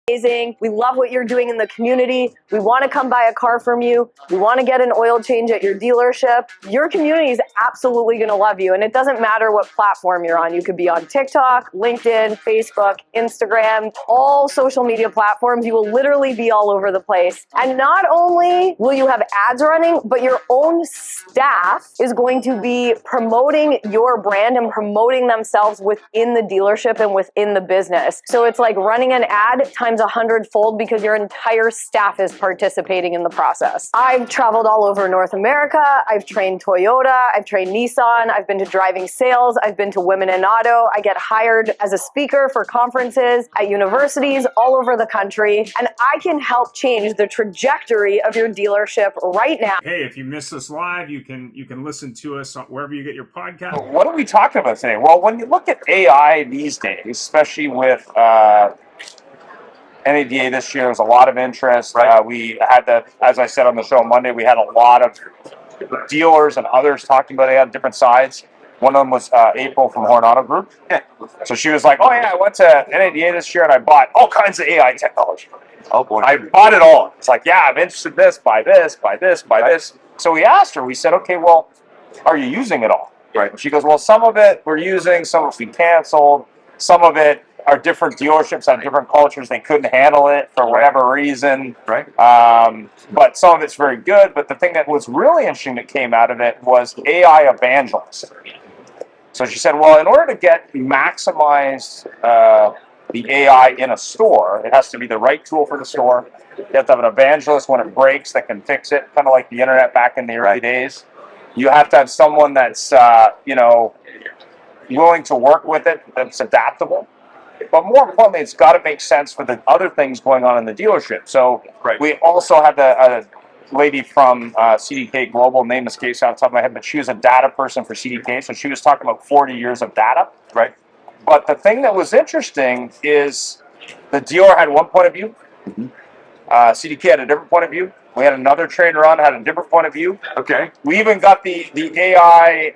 amazing. We love what you're doing in the community. We want to come buy a car from you. We want to get an oil change at your dealership. Your community is absolutely going to love you. And it doesn't matter what platform you're on. You could be on TikTok, LinkedIn, Facebook, Instagram, all social media platforms. You will literally be all over the place. And not only will you have ads running, but your own staff is going to be promoting your brand and promoting themselves within the dealership and within the business. So it's like running an ad times 100-fold because your entire staff is participating in the process. I've traveled all over North America. I've trained Toyota. I've trained Nissan. I've been to driving sales. I've been to Women in Auto. I get hired as a speaker for conferences at universities all over the country. And I can help change the trajectory of your dealership right now. Hey, if you missed us live, you can listen to us wherever you get your podcast. What are we talking about today? Well, when you look at AI these days, especially with NADA this year, there's a lot of interest. Right. We had as I said on the show on Monday, we had a lot of dealers and others talking about AI on different sides. One of them was April from Horn Auto Group. So she was like, oh yeah, I went to NADA this year and I bought all kinds of AI technology. Oh boy. I bought it all. It's like, yeah, I'm interested in this, buy this, buy this, buy this. So we asked her, we said, okay, well, are you using it all? Right. And she goes, well, some of it we're using, some of it we canceled, some of it are different dealerships have different cultures. They couldn't handle it for whatever reason. Right. But some of it's very good. But the thing that was really interesting that came out of it was AI evangelists. So she said, well, in order to maximize the AI in a store, it has to be the right tool for the store. You have to have an evangelist when it breaks that can fix it, kind of like the internet back in the early days. You have to have someone that's, willing to work with it, that's adaptable. But more importantly, it's got to make sense for the other things going on in the dealership. So we also had a lady from CDK Global, name escapes off the top of my head, but she was a data person for CDK. So she was talking about 40 years of data. Right. But the thing that was interesting is the dealer had one point of view. CDK had a different point of view. We had another trainer on had a different point of view. Okay. We even got the AI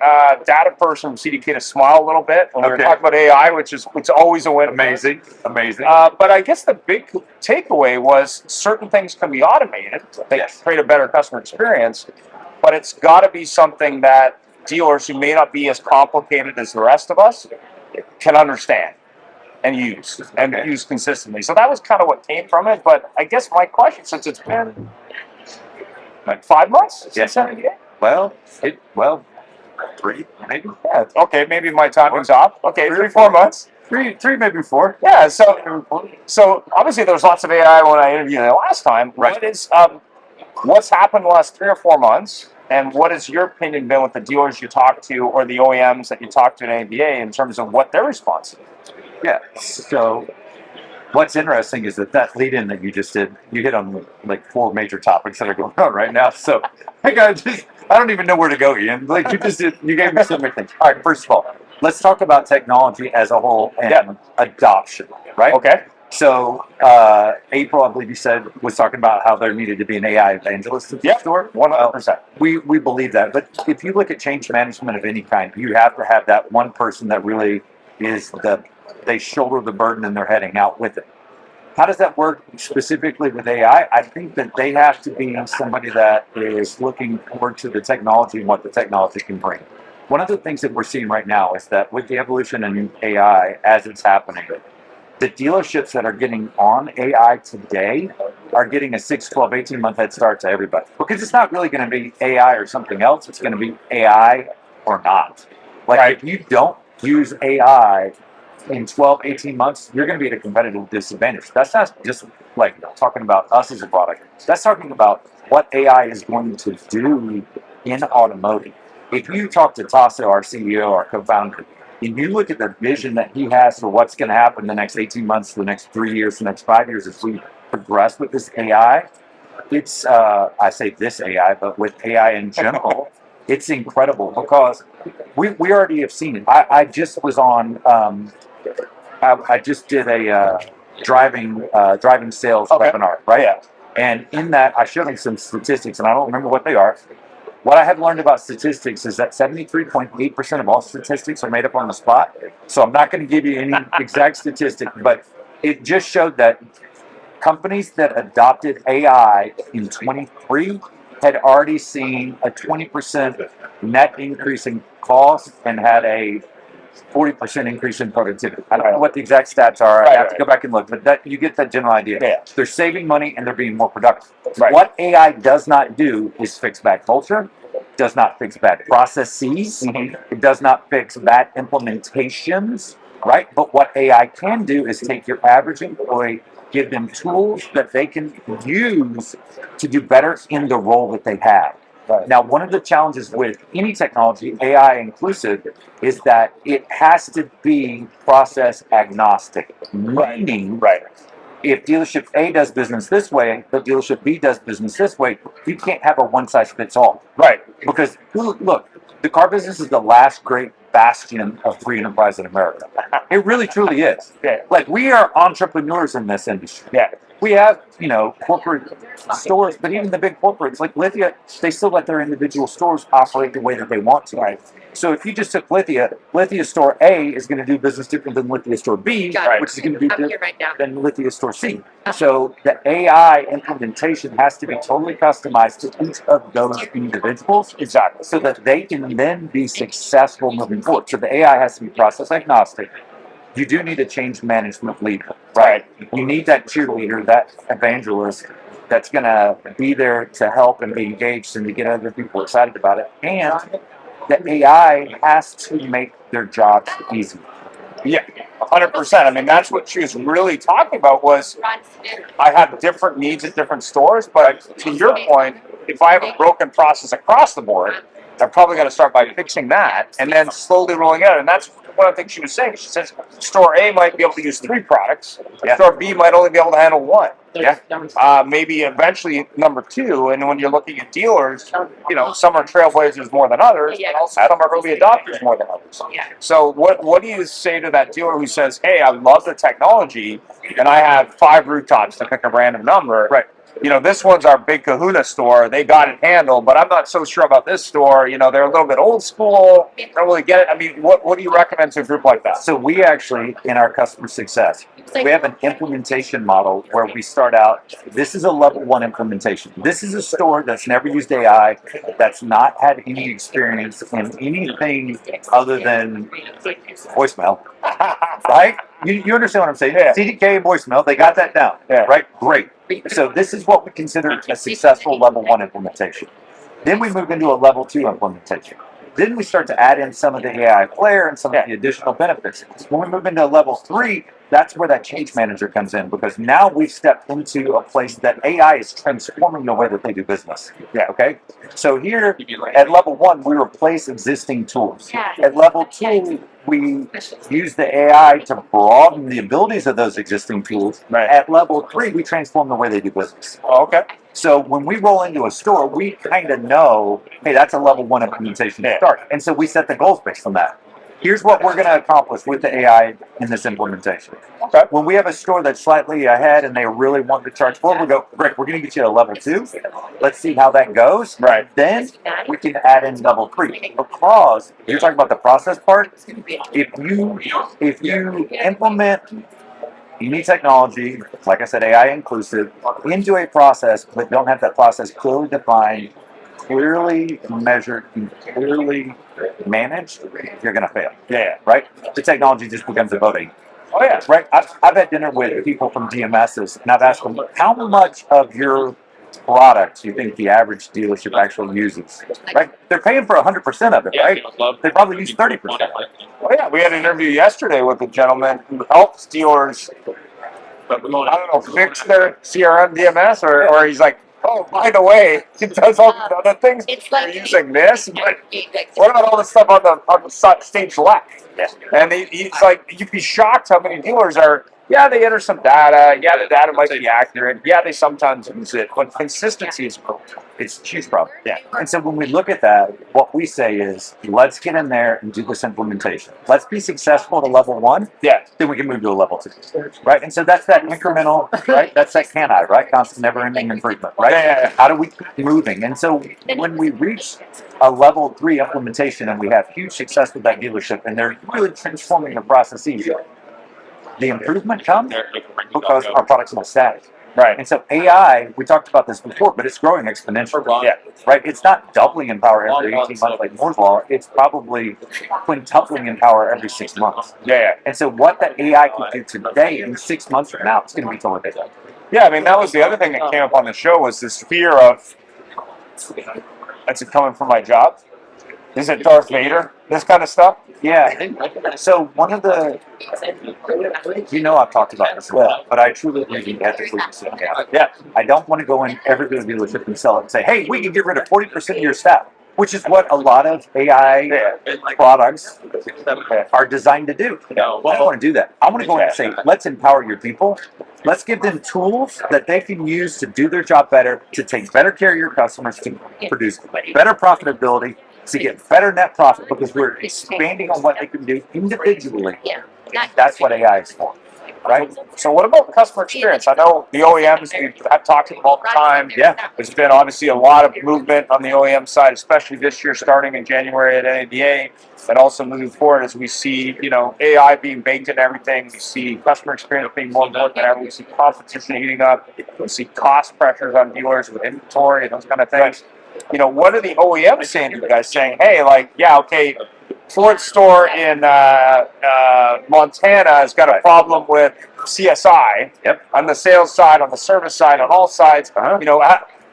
data person from CDK to smile a little bit when we were talking about AI, which is always a win. Amazing. Amazing. But I guess the big takeaway was certain things can be automated. They create a better customer experience, but it's got to be something that dealers who may not be as complicated as the rest of us can understand and use consistently. So that was kind of what came from it. But I guess my question, since it's been like 5 months since NUMA.Ai? Well, 3 maybe. Yeah. Okay, maybe my timing's off. Okay, 3 or 4 months. Three, maybe 4. Yeah. So obviously there was lots of AI when I interviewed you last time. Right. What's happened the last 3 or 4 months? And what has your opinion been with the dealers you talk to or the OEMs that you talk to in NUMA.Ai in terms of what their response is? Yeah. So what's interesting is that lead-in that you just did, you hit on like 4 major topics that are going on right now. So I don't even know where to go, Ian. Like you gave me so many things. All right, first of all, let's talk about technology as a whole and adoption, right? Okay. So April, I believe you said, was talking about how there needed to be an AI evangelist in the store. 100%. We believe that. But if you look at change management of any kind, you have to have that one person that really is they shoulder the burden and they're heading out with it. How does that work specifically with AI? I think that they have to be somebody that is looking forward to the technology and what the technology can bring. One of the things that we're seeing right now is that with the evolution in AI as it's happening, the dealerships that are getting on AI today are getting a 6, 12, 18-month head start to everybody. Because it's not really going to be AI or something else. It's going to be AI or not. Like if you don't use AI in 12, 18 months, you're going to be at a competitive disadvantage. That's not just like talking about us as a product. That's talking about what AI is going to do in automotive. If you talk to Tasso, our CEO, our co-founder, and you look at the vision that he has for what's going to happen the next 18 months, the next 3 years, the next 5 years as we progress with this AI, it's, I say this AI, but with AI in general, it's incredible because we already have seen it. I just was on, I just did a driving sales webinar, right? Yeah. And in that, I showed them some statistics, and I don't remember what they are. What I have learned about statistics is that 73.8% of all statistics are made up on the spot. So I'm not going to give you any exact statistic, but it just showed that companies that adopted AI in 23 had already seen a 20% net increase in cost and had a 40% increase in productivity. I don't know what the exact stats are. I have to go back and look, but that you get that general idea. Yeah. They're saving money and they're being more productive. Right. What AI does not do is fix bad culture, does not fix bad processes, it does not fix bad implementations, right? But what AI can do is take your average employee, give them tools that they can use to do better in the role that they have. Right. Now, one of the challenges with any technology, AI inclusive, is that it has to be process agnostic. Meaning, if dealership A does business this way, but dealership B does business this way, you can't have a one size fits all. Right. Because look, the car business is the last great bastion of free enterprise in America. It really truly is. Yeah. Like, we are entrepreneurs in this industry. Yeah. We have, corporate stores, but even the big corporates like Lithia, they still let their individual stores operate the way that they want to. Right. So if you just took Lithia store A is going to do business different than Lithia store B, which is going to be different than Lithia store C. So the AI implementation has to be totally customized to each of those individuals, Exactly. so that they can then be successful moving forward. So the AI has to be process agnostic. You do need a change management leader, right? You need that cheerleader, that evangelist that's going to be there to help and be engaged and to get other people excited about it. And the AI has to make their jobs easy. Yeah, 100%. I mean, that's what she was really talking about was I have different needs at different stores, but to your point, if I have a broken process across the board, I'm probably going to start by fixing that and then slowly rolling out. And that's one of the things she was saying. She says store A might be able to use 3 products. Store B might only be able to handle 1. Maybe eventually number 2. And when you're looking at dealers, some are trailblazers more than others, but also some are early adopters more than others. So what do you say to that dealer who says, hey, I love the technology and I have 5 rooftops to pick a random number? Right. This one's our big kahuna store. They got it handled, but I'm not so sure about this store. They're a little bit old school. Don't really get it. I mean, what do you recommend to a group like that? So we actually, in our customer success, we have an implementation model where we start out, this is a level 1 implementation. This is a store that's never used AI, that's not had any experience in anything other than voicemail, right? You understand what I'm saying? Yeah. CDK and voicemail, they got that down, right? Great. So this is what we consider a successful level 1 implementation. Then we move into a level 2 implementation. Then we start to add in some of the AI flair and some of the additional benefits. When we move into level 3, that's where that change manager comes in, because now we've stepped into a place that AI is transforming the way that they do business. Okay. So here at level 1, we replace existing tools. At level 2, we use the AI to broaden the abilities of those existing tools. At level 3, we transform the way they do business. Okay. So when we roll into a store, we kind of know, hey, that's a level 1 implementation to start. And so we set the goals based on that. Here's what we're going to accomplish with the AI in this implementation. Okay. When we have a store that's slightly ahead and they really want to charge more, we go, Rick, we're going to get you a level 2. Let's see how that goes. Right. Then we can add in level 3. Because you're talking about the process part. If you implement any technology, like I said, AI inclusive, into a process, but don't have that process clearly defined, clearly measured, and clearly managed, you're going to fail. Right? The technology just becomes a voting. Oh, yeah. Right? I've had dinner with people from DMSs, and I've asked them, how much of your product do you think the average dealership actually uses? Right? They're paying for 100% of it, right? They probably use 30%. Oh, yeah. We had an interview yesterday with a gentleman who helps dealers, I don't know, fix their CRM DMS, or he's like, oh, by the way, it does all the other things. They're using this, but what about all the stuff on the stage left? And he's like, you'd be shocked how many dealers are, they enter some data. The data might be accurate. They sometimes use it, but consistency is important. It's a huge problem. And so when we look at that, what we say is, let's get in there and do this implementation. Let's be successful to level 1. Then we can move to a level 2. Right? And so that's that incremental, right? That's that CANI, right? Constant never-ending improvement, right? How do we keep moving? And so when we reach a level 3 implementation and we have huge success with that dealership and they're really transforming the processes, the improvement comes because our product's not static. Right. And so AI, we talked about this before, but it's growing exponentially. Yeah. Right? It's not doubling in power every 18 months like Moore's Law. It's probably quintupling in power every 6 months. Yeah. And so what the AI can do today, in 6 months from now, it's going to be totally different. Yeah, I mean, that was the other thing that came up on the show was this fear of, is it coming from my job? Is it Darth Vader? This kind of stuff? Yeah. So one of the, I've talked about this a lot, but I truly believe you have to put yourself down. Yeah. I don't want to go in every good dealership and sell it and say, hey, we can get rid of 40% of your staff, which is what a lot of AI products are designed to do. I don't want to do that. I want to go in and say, let's empower your people. Let's give them tools that they can use to do their job better, to take better care of your customers, to produce better profitability, to get better net profit, because we're expanding on what they can do individually. That's what AI is for, right? So what about customer experience? I know the OEMs, I've talked to them all the time. Yeah. There's been obviously a lot of movement on the OEM side, especially this year, starting in January at NADA, and also moving forward as we see, AI being baked in everything. We see customer experience being more important than ever. We see competition heating up. We see cost pressures on dealers with inventory and those kind of things. What are the OEMs saying to you guys? Saying, hey, okay, Ford store in Montana has got a problem with CSI. Yep. On the sales side, on the service side, on all sides.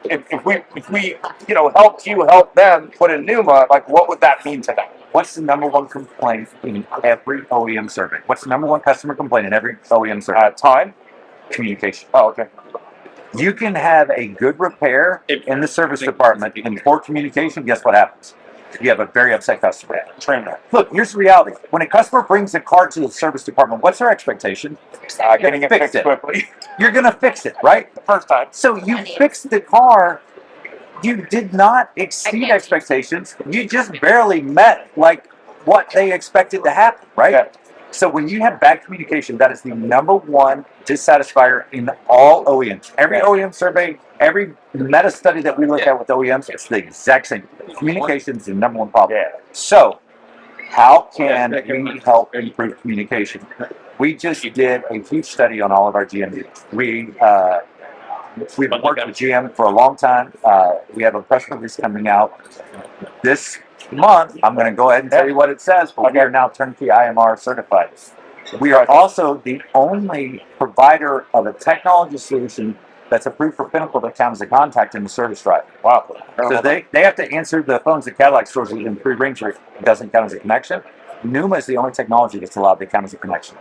If we helped you help them put in NUMA, what would that mean to them? What's the number one complaint in every OEM survey? What's the number one customer complaint in every OEM survey? Time? Communication. Oh, okay. You can have a good repair in the service department and poor communication. Guess what happens? You have a very upset customer. Look, here's the reality. When a customer brings a car to the service department, what's their expectation? Getting it fixed quickly. You're going to fix it, right? The first time. So you fixed the car. You did not exceed expectations. You just barely met what they expected to happen, right? Yeah. So when you have bad communication, that is the number one dissatisfier in all OEMs. Every OEM survey, every meta study that we look at with OEMs, it's the exact same. Communication is the number one problem. Yeah. So how can we help improve communication? We just did a huge study on all of our GM dealers. We've worked with GM for a long time. We have a press release coming out this month. I'm going to go ahead and tell you what it says, but we are now turnkey IMR certified. We are also the only provider of a technology solution that's approved for Pinnacle that counts as a contact in the service drive. Wow. So they have to answer the phones at Cadillac stores within 3 rings. It doesn't count as a connection. NUMA is the only technology that's allowed to count as a connection.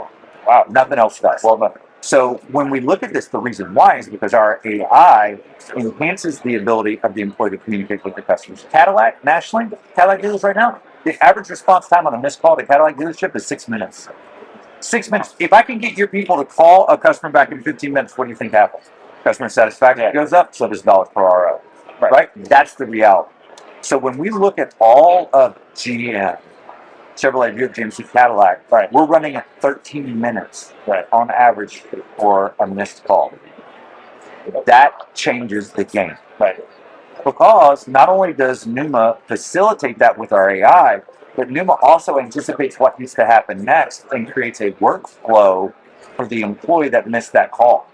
Wow. Nothing else does. Well done. So when we look at this, the reason why is because our AI enhances the ability of the employee to communicate with the customers. Cadillac, nationally, Cadillac dealers right now, the average response time on a missed call to Cadillac dealership is 6 minutes. 6 minutes. If I can get your people to call a customer back in 15 minutes, what do you think happens? Customer satisfaction goes up, so does dollars per RO. Right? That's the reality. So when we look at all of GM, Chevrolet, Buick, GMC, Cadillac, we're running at 13 minutes on average for a missed call. That changes the game. Because not only does NUMA facilitate that with our AI, but NUMA also anticipates what needs to happen next and creates a workflow for the employee that missed that call.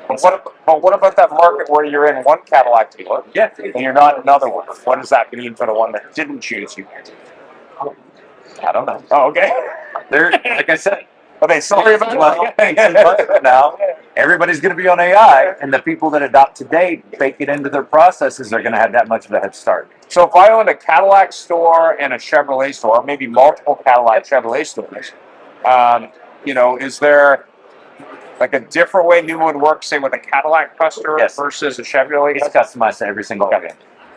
What about that market where you're in one Cadillac dealer and you're not in another one? What does that mean for the one that didn't choose you? I don't know. Oh, okay. They're, like I said, Are they sorry about it? Now, everybody's going to be on AI, and the people that adopt today, bake it into their processes, are going to have that much of a head start. So if I owned a Cadillac store and a Chevrolet store, or maybe multiple Cadillac Chevrolet stores, is there a different way NUMA would work, say, with a Cadillac customer versus a Chevrolet? It's customized to every single game.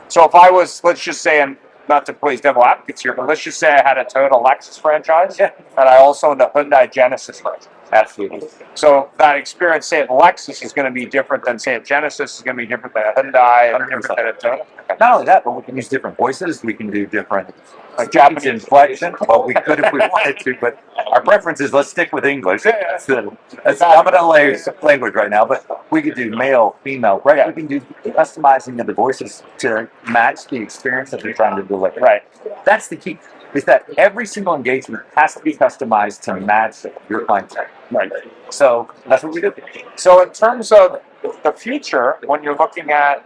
So if I was, let's just say, and not to please devil advocates here, but let's just say I had a Toyota Lexus franchise, and I also owned a Hyundai Genesis franchise. Absolutely. So that experience, say, at Lexus is going to be different than, say, at Genesis is going to be different than a Hyundai, and different than a Toyota. Not only that, but we can use different voices. We can do different Japanese inflection. Well, we could if we wanted to, but our preference is let's stick with English. That's the dominant language right now. But we could do male, female. Right? We can do customizing of the voices to match the experience that they're trying to deliver. Right. That's the key. is that every single engagement has to be customized to match your clientele. Right. So that's what we do. So in terms of the future, when you're looking at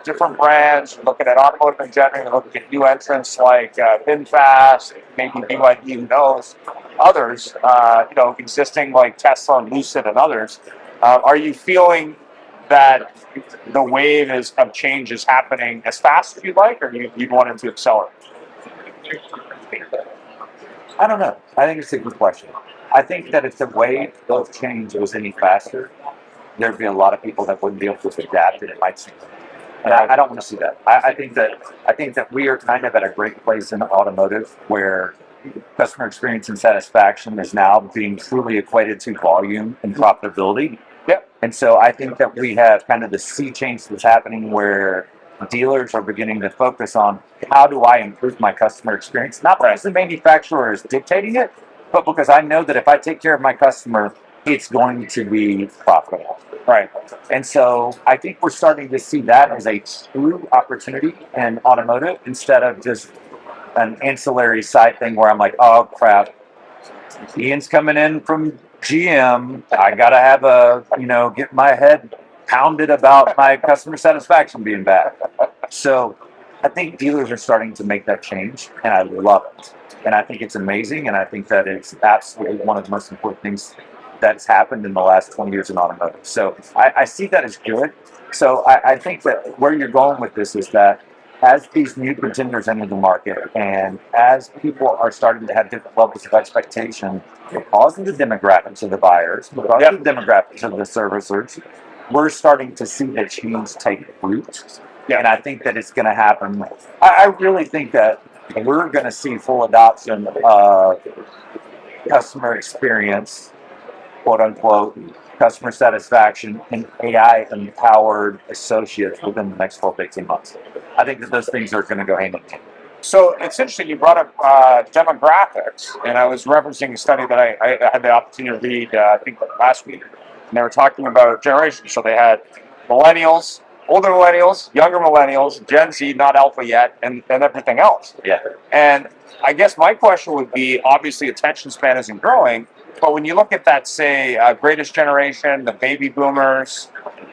different brands, you're looking at automotive in general, you're looking at new entrants like VinFast, maybe BYD, who knows, others, existing like Tesla and Lucid and others. Are you feeling that the wave of change is happening as fast as you'd like, or you'd want it to accelerate? I don't know. I think it's a good question. I think that if the wave of change was any faster, there'd be a lot of people that wouldn't be able to adapt, and it might seem. And I don't want to see that. I think that we are kind of at a great place in automotive where customer experience and satisfaction is now being truly equated to volume and profitability. Yep. And so I think that we have kind of the sea change that's happening where dealers are beginning to focus on how do I improve my customer experience, not because the manufacturer is dictating it, but because I know that if I take care of my customer, it's going to be profitable. Right. And so I think we're starting to see that as a true opportunity in automotive instead of just an ancillary side thing where I'm like, oh crap, Ian's coming in from GM. I gotta have get my head pounded about my customer satisfaction being bad. So I think dealers are starting to make that change, and I love it. And I think it's amazing, and I think that it's absolutely one of the most important things that's happened in the last 20 years in automotive. So I see that as good. So I think that where you're going with this is that as these new contenders enter the market and as people are starting to have different levels of expectation because of the demographics of the buyers, because of the demographics of the servicers, we're starting to see the change take root. And I think that it's going to happen. I really think that we're going to see full adoption of customer experience, quote unquote, customer satisfaction, and AI empowered associates within the next 12 to 18 months. I think that those things are going to go hand in hand. So it's interesting you brought up demographics, and I was referencing a study that I had the opportunity to read, I think last week, and they were talking about generations. So they had millennials, older millennials, younger millennials, Gen Z, not alpha yet, and everything else. Yeah. And I guess my question would be, obviously attention span isn't growing, but when you look at that, say, greatest generation, the baby boomers,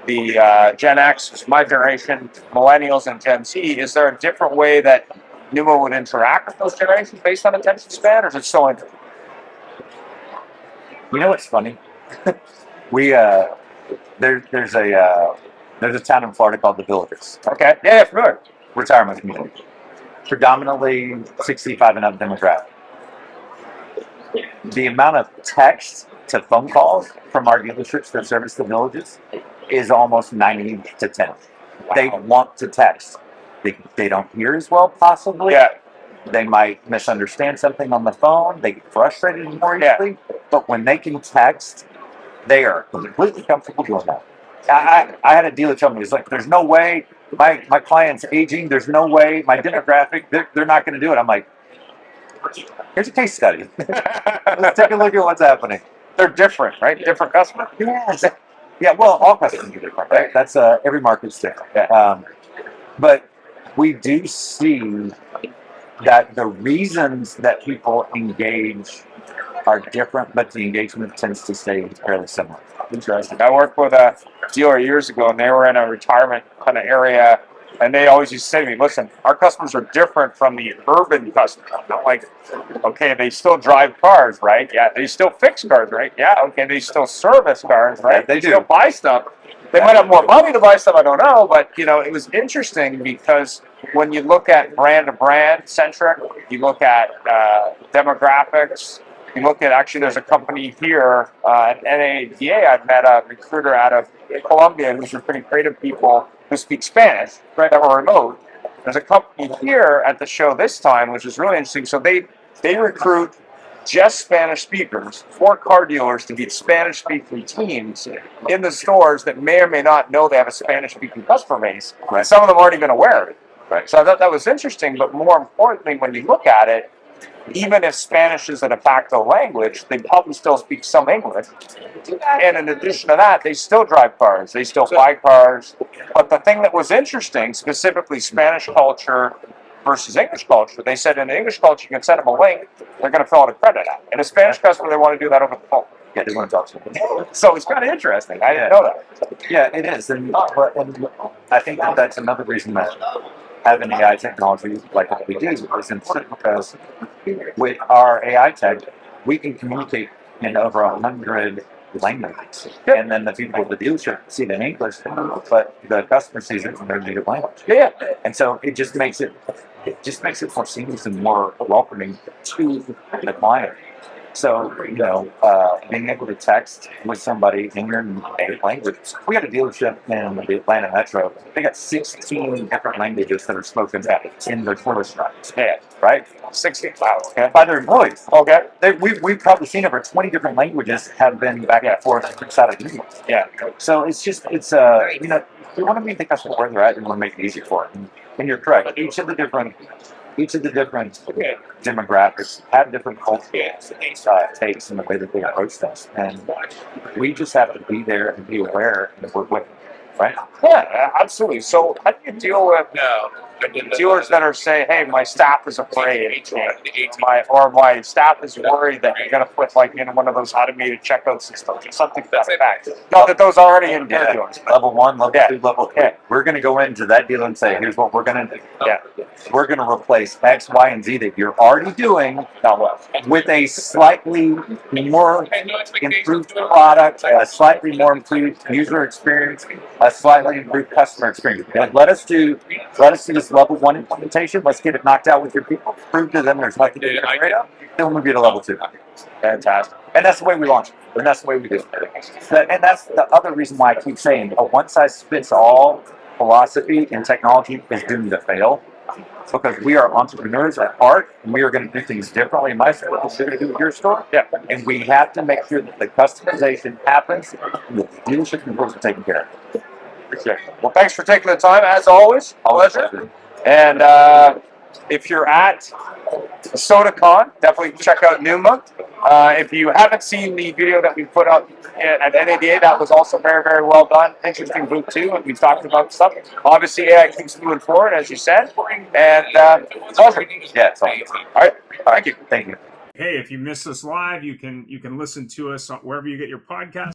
the Gen X, which is my generation, millennials and Gen Z, is there a different way that NUMA would interact with those generations based on attention span, or is it so interesting? You know what's funny? There's a town in Florida called the Villages. Okay, yeah, familiar. Retirement community, predominantly 65 and up demographic. The amount of text to phone calls from our dealerships that service the Villages is almost 90 to 10. Wow. They want to text. They don't hear as well, possibly. Yeah. They might misunderstand something on the phone. They get frustrated more easily. Yeah. But when they can text, they are completely comfortable doing that. I had a dealer tell me, he's like, there's no way my client's aging. There's no way my demographic, they're not going to do it. I'm like, here's a case study. Let's take a look at what's happening. They're different, right? Different customers? Yes. Yeah, well, all customers are different, right? That's every market's different. Yeah. But we do see that the reasons that people engage are different, but the engagement tends to stay fairly similar. Interesting. I worked with a dealer years ago, and they were in a retirement kind of area, and they always used to say to me, listen, our customers are different from the urban customer. I'm like, okay, they still drive cars, right? Yeah. They still fix cars, right? Yeah. Okay. They still service cars, right? Yeah, they do. Still buy stuff. They might have more money to buy stuff, I don't know, but it was interesting because when you look at brand to brand centric, you look at demographics, you look at, actually there's a company here at NUMA.Ai, I've met a recruiter out of Colombia who's recruiting creative people who speak Spanish, right, that were remote. There's a company here at the show this time, which is really interesting. So they recruit just Spanish speakers for car dealers to be Spanish speaking teams in the stores that may or may not know they have a Spanish speaking customer base. Right. Some of them aren't even aware of it. Right. So I thought that was interesting, but more importantly, when you look at it, even if Spanish is a de facto language, they probably still speak some English. And in addition to that, they still drive cars, they still buy cars. But the thing that was interesting, specifically Spanish culture, versus English culture. They said in English culture, you can send them a link, they're going to fill out a credit app. In a Spanish customer, they want to do that over the phone. Yeah, they want to talk to you. So it's kind of interesting. I didn't know that. Yeah, it is. And I think that's another reason that having AI technology like what we do is important, because with our AI tech, we can communicate in over 100 languages. And then the people at the dealership see it in English, but the customer sees it in their native language. Yeah. And so it just makes it more seamless and more welcoming to the client. So, being able to text with somebody in your native language. We got a dealership in the Atlanta Metro. They got 16 different languages that are spoken in their tourist drives. Yeah. Right? 16,000. By their employees. Okay. We've probably seen over 20 different languages have been back and forth inside of New York. Yeah. So we want to meet the customer where they're at and we want to make it easy for them. And you're correct. Each of the different demographics have different cultural takes in the way that they approach things, and we just have to be there and be aware and work with them, right? Yeah, absolutely. So how do you deal with dealers that are saying, "Hey, my staff is afraid," my staff is worried that you're going to put like in one of those automated checkout systems or something to that effect? Not that those are already in their dealers. Level 1, level 2, level 3. Yeah. We're going to go into that dealer and say, "Here's what we're going to do. Yeah. We're going to replace X, Y, and Z that you're already doing with a slightly more improved product, a slightly more improved user experience, a slightly improved customer experience. Like, let us do this level 1 implementation. Let's get it knocked out with your people. Prove to them there's nothing to get afraid of. Then we'll move you to level 2. Fantastic. And that's the way we launch it. And that's the way we do it. And that's the other reason why I keep saying a one-size-fits-all philosophy in technology is doomed to fail. Because we are entrepreneurs at heart, and we are going to do things differently in my store than you're going to do with your store. Yeah. And we have to make sure that the customization happens and that the dealership controls are taken care of. Okay. Well, thanks for taking the time, as always. Pleasure. And if you're at ASOTU, definitely check out NUMA. If you haven't seen the video that we put up at NADA, that was also very, very well done. Interesting booth too, and we talked about stuff. Obviously, AI keeps moving forward, as you said, and it's awesome. Yeah, it's awesome. All right, thank you. Thank you. Hey, if you missed us live, you can listen to us wherever you get your podcast.